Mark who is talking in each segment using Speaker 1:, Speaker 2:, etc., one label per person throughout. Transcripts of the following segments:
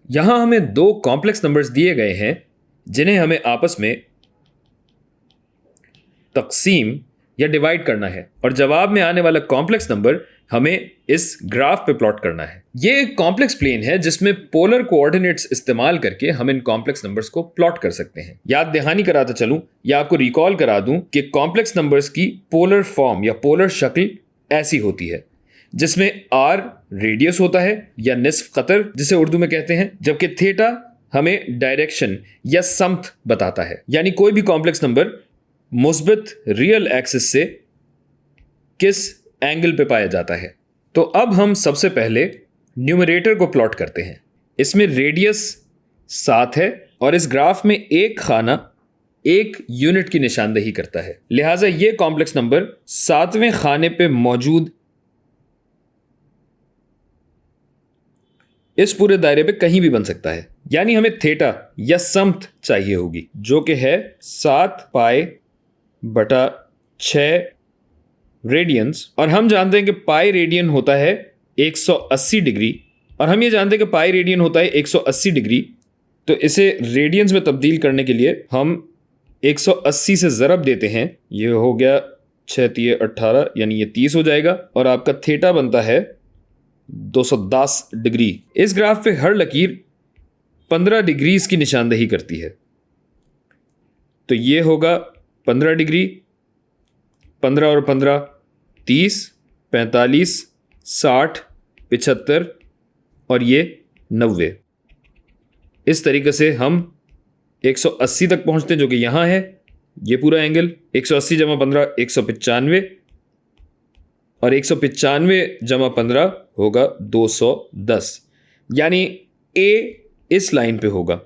Speaker 1: यहां हमें दो कॉम्प्लेक्स नंबर्स दिए गए हैं जिन्हें हमें आपस में तकसीम या डिवाइड करना है, और जवाब में आने वाला कॉम्प्लेक्स नंबर हमें इस ग्राफ पे प्लॉट करना है। ये एक कॉम्प्लेक्स प्लेन है जिसमें पोलर कोऑर्डिनेट्स इस्तेमाल करके हम इन कॉम्प्लेक्स नंबर्स को प्लॉट कर सकते हैं। याद दहानी कराता चलूं या आपको रिकॉल करा दूं कि कॉम्प्लेक्स नंबर्स की पोलर फॉर्म या पोलर शक्ल ऐसी होती है जिसमें r रेडियस होता है या निस्फ कतर जिसे उर्दू में कहते हैं, जबकि थीटा हमें डायरेक्शन या समत बताता है। यानी कोई भी कॉम्प्लेक्स नंबर मुस्बित रियल एक्सिस से किस एंगल पे पाया जाता है। तो अब हम सबसे पहले न्यूमरेटर को प्लॉट करते हैं। इसमें रेडियस 7 है और इस ग्राफ में एक खाना एक यूनिट की निशानदेही करता है, लिहाजा यह कॉम्प्लेक्स नंबर 7वें खाने पे मौजूद इस पूरे दायरे पे कहीं भी बन सकता है। यानी हमें थीटा या समत चाहिए होगी जो कि है 7 पाई बटा 6 रेडियंस, और हम जानते हैं कि पाई रेडियन होता है 180 डिग्री, और हम ये जानते हैं कि पाई रेडियन होता है 180 डिग्री। तो इसे रेडियंस में तब्दील करने के लिए हम 180 से ज़रब देते हैं, ये हो गया 6 तिये 18 यानी ये 30 हो जाएगा, और आपका थीटा बनता है 210 डिग्री। इस ग्राफ पे हर लकीर 15 डिग्रीज की निशानदेही करती है। तो ये होगा 15 डिग्री, 15 और 15 30, 45, 60, 75 और ये 90। इस तरीके से हम 180 तक पहुंचते हैं जो कि यहां है। ये पूरा एंगल 180 जमा 15 195, और 195 जमा 15 होगा 210। यानी ए इस लाइन पे होगा,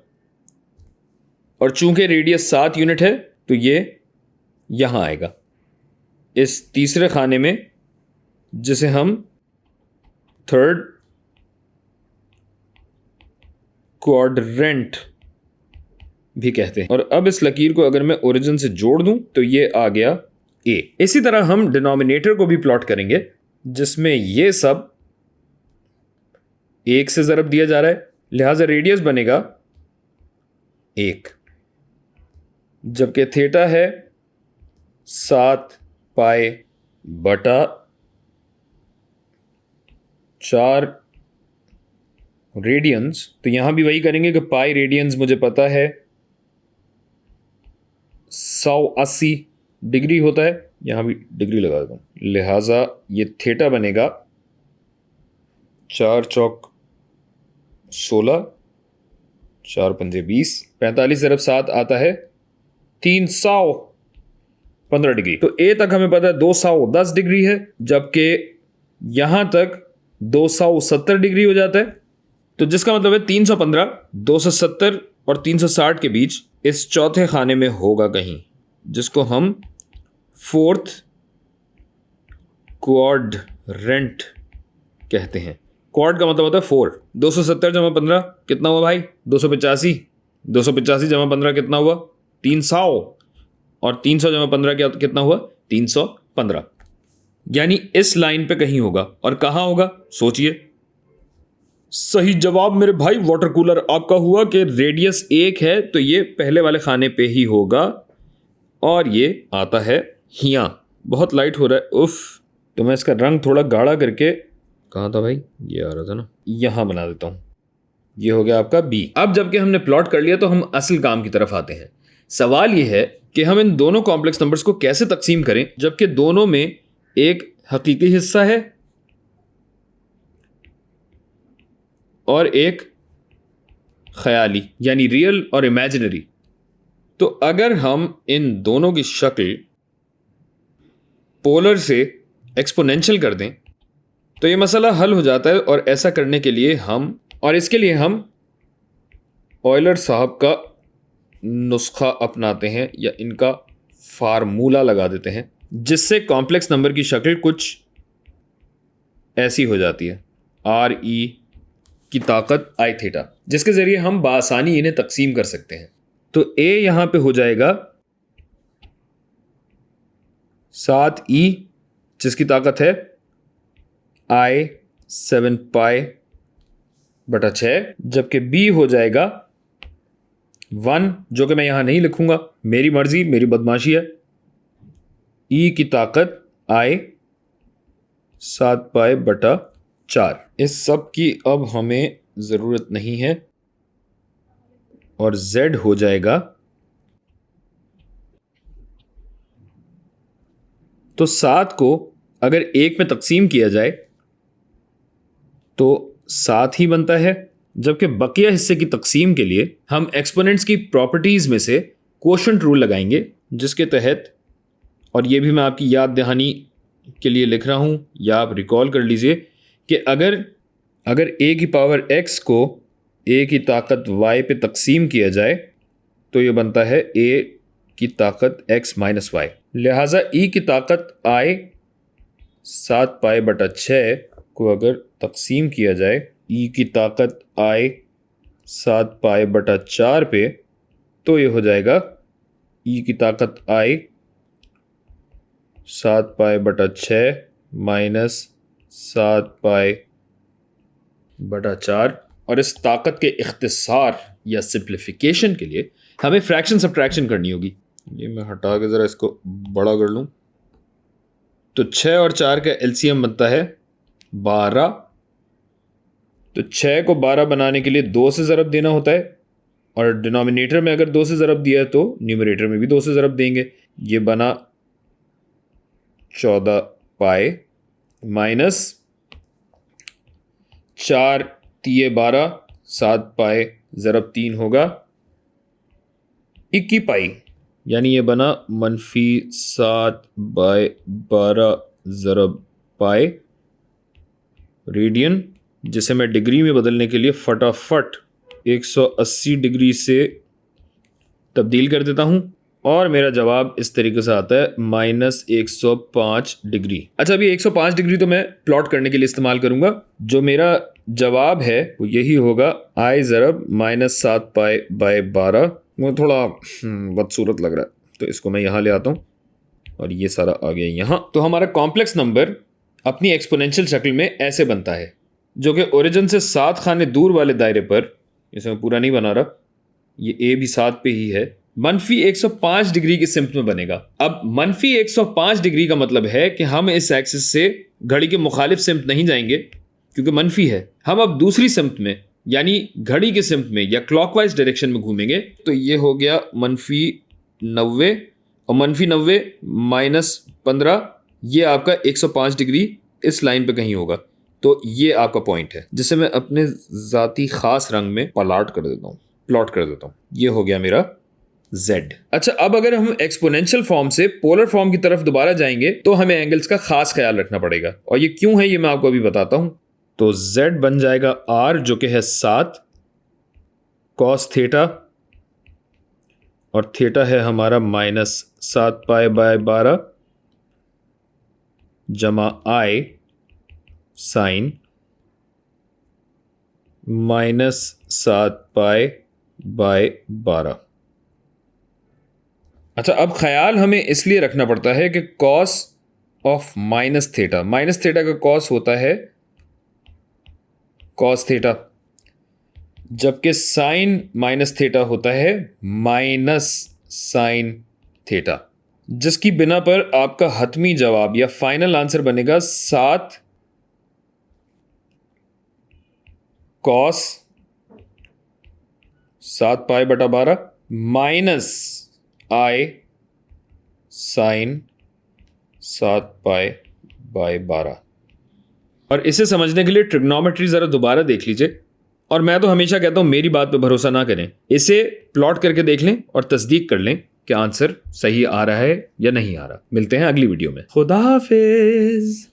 Speaker 1: और चूंकि रेडियस 7 यूनिट है तो ये यहां आएगा इस तीसरे खाने में, जिसे हम थर्ड क्वाड्रेंट भी कहते हैं। और अब इस लकीर को अगर मैं ओरिजिन से जोड़ दूं तो ये आ गया ए। इसी तरह हम डिनोमिनेटर को भी प्लॉट करेंगे जिसमें ये सब 1 से ज़रब दिया जा रहा है, लिहाजा रेडियस बनेगा 1, जबकि थीटा है 7 पाई बटा 4 रेडियंस। तो यहां भी वही करेंगे कि पाई रेडियंस मुझे पता है 180 डिग्री होता है, यहां भी डिग्री लगा देता हूं, लिहाजा ये थीटा बनेगा 4 चौक 16, 4 पंजे 20, 45 ज़रब 7 आता है 315 डिग्री। तो ए तक हमें पता है 210 डिग्री है, जबकि यहां तक 270 डिग्री हो जाता है। तो जिसका मतलब है 315, 270 और 360 के बीच इस चौथे खाने में होगा कहीं, जिसको हम फोर्थ क्वाड्रेंट कहते हैं। क्वाड का मतलब होता है 4। 270 जमा 15 कितना हुआ भाई? 285। 285 जमा 15 कितना हुआ? 300, और 300 जमा 15 कितना हुआ? 315। यानी इस लाइन पे कहीं होगा। और कहां होगा सोचिए। सही जवाब मेरे भाई वाटर कूलर आपका हुआ कि रेडियस 1 है तो ये पहले वाले खाने पे ही होगा, और ये आता है हिया। बहुत लाइट हो रहा है, उफ। तो मैं इसका रंग थोड़ा गाढ़ा करके, कहाँ था भाई, ये आ रहा था ना, यहां बना देता हूं। ये हो गया आपका बी। अब जबकि हमने प्लॉट कर लिया तो हम असल काम की तरफ आते हैं। सवाल यह है कि हम इन दोनों कॉम्प्लेक्स नंबर्स को कैसे तकसीम करें जबकि दोनों में एक हकीकी हिस्सा है और एक ख्याली, यानी रियल और इमेजिनरी। तो अगर हम इन दोनों की शक्ल पोलर से एक्सपोनेंशियल कर दें तो ये मसला हल हो जाता है। और ऐसा करने के लिए इसके लिए हम ऑयलर साहब का नुस्खा अपनाते हैं, या इनका फार्मूला लगा देते हैं, जिससे कॉम्प्लेक्स नंबर की शक्ल कुछ ऐसी हो जाती है, आर ई की ताकत आई थीटा, जिसके ज़रिए हम बआसानी इन्हें तकसीम कर सकते हैं। तो ए यहां पे हो जाएगा 7e, जिसकी ताकत है I 7 पाई बटा 6, जबकि b हो जाएगा 1, जो कि मैं यहां नहीं लिखूंगा, मेरी मर्जी, मेरी बदमाशी है। e की ताकत i 7 पाई बटा 4। इस सब की अब हमें ज़रूरत नहीं है और z हो जाएगा, तो 7 को अगर 1 में तकसीम किया जाए तो 7 ही बनता है, जबकि बकिया हिस्से की तकसीम के लिए हम एक्सपोनेंट्स की प्रॉपर्टीज़ में से क्वोशंट रूल लगाएंगे, जिसके तहत, और ये भी मैं आपकी याद दहानी के लिए लिख रहा हूँ या आप रिकॉल कर लीजिए कि अगर a की पावर x को a की ताकत y पे तकसीम किया जाए तो ये बनता है a की ताकत x माइनस वाई। लिहाजा e की ताकत i 7 पाई बटा 6 को अगर तकसीम किया जाए e की ताकत i 7 पाई बटा 4 पे, तो ये हो जाएगा e की ताकत i 7 पाई बटा 6 माइनस 7 पाई बटा 4। और इस ताकत के इख्तिसार या सिंप्लीफिकेशन के लिए हमें फ्रैक्शन सब्ट्रैक्शन करनी होगी। ये मैं हटा के ज़रा इसको बड़ा कर लूँ, तो 6 और 4 का एलसीएम बनता है 12। तो 6 को 12 बनाने के लिए 2 से ज़रब देना होता है, और डिनोमिनेटर में अगर 2 से ज़रब दिया है तो न्यूमरेटर में भी 2 से ज़रब देंगे। ये बना 14 पाई माइनस 4 तिये 12, 7 पाई ज़रब 3 होगा 21 पाई, यानी ये बना -7 बाय 12 ज़रब पाई रेडियन, जिसे मैं डिग्री में बदलने के लिए फटाफट 180 डिग्री से तब्दील कर देता हूँ, और मेरा जवाब इस तरीके से आता है -105 डिग्री। अच्छा, अभी 105 डिग्री तो मैं प्लॉट करने के लिए इस्तेमाल करूँगा। जो मेरा जवाब है वो यही होगा i ज़रब -7 पाई बाय 12। वो थोड़ा बदसूरत लग रहा है, तो इसको मैं यहाँ ले आता हूँ और ये सारा आ गया यहाँ। तो हमारा कॉम्प्लेक्स नंबर अपनी एक्सपोनेंशियल शक्ल में ऐसे बनता है, जो कि ओरिजिन से 7 खाने दूर वाले दायरे पर, इसे मैं पूरा नहीं बना रहा, ये a भी 7 पे ही है, -105 डिग्री की सिम्त में बनेगा। अब -105 डिग्री का मतलब है कि हम इस एक्सिस से घड़ी के मुखालिफ सिम्त नहीं जाएंगे, क्योंकि मनफी है। हम अब दूसरी सिम्त में, यानी घड़ी के सिम्त में या क्लॉकवाइज डायरेक्शन में घूमेंगे। तो ये हो गया -90, और -90 -15, ये आपका 105 डिग्री इस लाइन पे कहीं होगा। तो ये आपका पॉइंट है, जिसे मैं अपने ज़ाती ख़ास रंग में प्लॉट कर देता हूँ। ये हो गया मेरा z। अच्छा, अब अगर हम एक्सपोनेंशियल फॉर्म से पोलर फॉर्म की तरफ दोबारा जाएंगे तो हमें एंगल्स का खास ख्याल रखना पड़ेगा, और ये क्यों है ये मैं आपको अभी बताता हूँ। तो z बन जाएगा r, जो कि है 7 cos थीटा, और थीटा है हमारा -7 पाई बाय 12 जमा i साइन -7 पाई बाय 12। अच्छा, अब ख्याल हमें इसलिए रखना पड़ता है कि कॉस ऑफ माइनस थीटा का कॉस होता है कॉस थीटा, जबकि साइन माइनस थीटा होता है माइनस साइन थीटा, जिसकी बिना पर आपका हतमी जवाब या फाइनल आंसर बनेगा 7 कॉस 7 पाई बटा 12 minus i sine 7 pi by 12। और इसे समझने के लिए ट्रिग्नोमेट्री ज़रा दोबारा देख लीजिए, और मैं तो हमेशा कहता हूँ मेरी बात पे भरोसा ना करें, इसे प्लॉट करके देख लें और तस्दीक कर लें कि आंसर सही आ रहा है या नहीं आ रहा। मिलते हैं अगली वीडियो में। खुदा हाफिज।